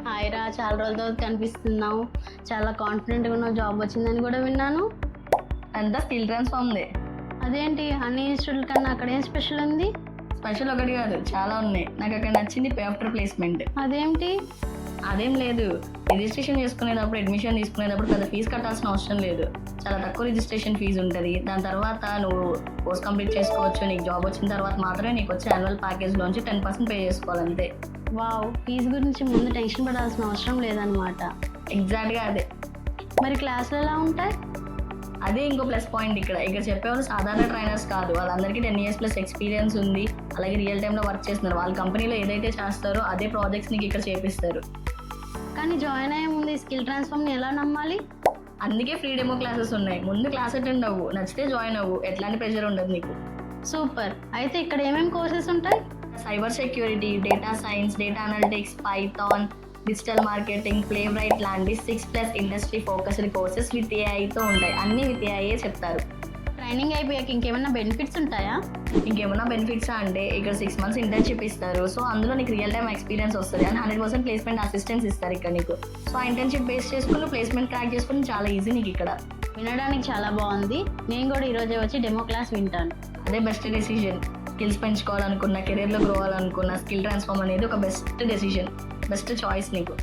Hi రా, చాలా రోజుల తర్వాత కనిపిస్తున్నావు. చాలా కాన్ఫిడెంట్గా ఉన్నావు, జాబ్ వచ్చిందని కూడా విన్నాను. అంతా స్కిల్ ట్రాన్స్ఫార్మ్దే. అదేంటి అన్ని ఇన్స్టిట్యూట్ కన్నా అక్కడ ఏం స్పెషల్ ఉంది? స్పెషల్ ఒకటి కాదు, చాలా ఉన్నాయి. నాకు అక్కడ నచ్చింది పే ఆఫ్టర్ ప్లేస్మెంట్. అదేంటి? అదేం లేదు, రిజిస్ట్రేషన్ చేసుకునేటప్పుడు అడ్మిషన్ తీసుకునేటప్పుడు పెద్ద ఫీజు కట్టాల్సిన అవసరం లేదు. చాలా తక్కువ రిజిస్ట్రేషన్ ఫీజు ఉంటుంది. దాని తర్వాత నువ్వు కోర్స్ కంప్లీట్ చేసుకోవచ్చు. నీకు జాబ్ వచ్చిన తర్వాత మాత్రమే నీకు వచ్చే యాన్యువల్ ప్యాకేజ్లోంచి 10% పే చేసుకోవాలంతే. వావ్, ఫీజు గురించి ముందు టెన్షన్ పడాల్సిన అవసరం లేదనమాట. ఎగ్జాక్ట్గా అదే. మరి క్లాసులు ఎలా ఉంటాయి? అదే ఇంకో ప్లస్ పాయింట్. ఇక్కడ చెప్పేవాళ్ళు సాధారణ ట్రైనర్స్ కాదు, వాళ్ళందరికీ 10 years ప్లస్ ఎక్స్పీరియన్స్ ఉంది. అలాగే రియల్ టైంలో వర్క్ చేస్తున్నారు. వాళ్ళ కంపెనీలో ఏదైతే చేస్తారో అదే ప్రాజెక్ట్స్ నీకు ఇక్కడ చేపిస్తారు. కానీ జాయిన్ అయ్యే ముందు ఈ స్కిల్ ట్రాన్స్ఫార్మ్ని ఎలా నమ్మాలి? అందుకే ఫ్రీ డెమో క్లాసెస్ ఉన్నాయి. ముందు క్లాస్ అటెండ్ అవ్వు, నచ్చితే జాయిన్ అవ్వు. ఎట్లాంటి ప్రెషర్ ఉండదు నీకు. సూపర్. అయితే ఇక్కడ ఏమేమి కోర్సెస్ ఉంటాయి? Cyber security, data science, data analytics, Python, digital marketing, play right లాంటి 6+ ఇండస్ట్రీ ఫోకస్డ్ కోర్సెస్ విత్ ఏఐతో ఉంటాయి. అన్ని విత్ ఏఐయే చెప్తారు. ట్రైనింగ్ అయిపోయాక ఇంకేమైనా బెనిఫిట్స్ ఉంటాయా? ఇంకేమన్నా బెనిఫిట్సా అంటే ఇక్కడ 6 months ఇంటర్న్షిప్ ఇస్తారు. సో అందులో నీకు రియల్ టైమ్ ఎక్స్పీరియన్స్ వస్తుంది. అండ్ 100% ప్లేస్మెంట్ అసిస్టెన్స్ ఇస్తారు ఇక్కడ నీకు. సో ఆ ఇంటర్న్షిప్ బేస్ చేసుకుని ప్లేస్మెంట్ క్రాక్ చేసుకుని చాలా ఈజీ నీకు ఇక్కడ. వినడానికి చాలా బాగుంది. నేను కూడా ఈరోజే వచ్చి డెమో క్లాస్ వింటాను. అదే బెస్ట్ డెసిషన్. స్కిల్స్ పెంచుకోవాలనుకున్నా, కెరీర్లో గ్రో అవ్వాలనుకున్నా, స్కిల్ ట్రాన్స్ఫార్మ్ అనేది ఒక బెస్ట్ డెసిషన్, బెస్ట్ చాయిస్ నీకు.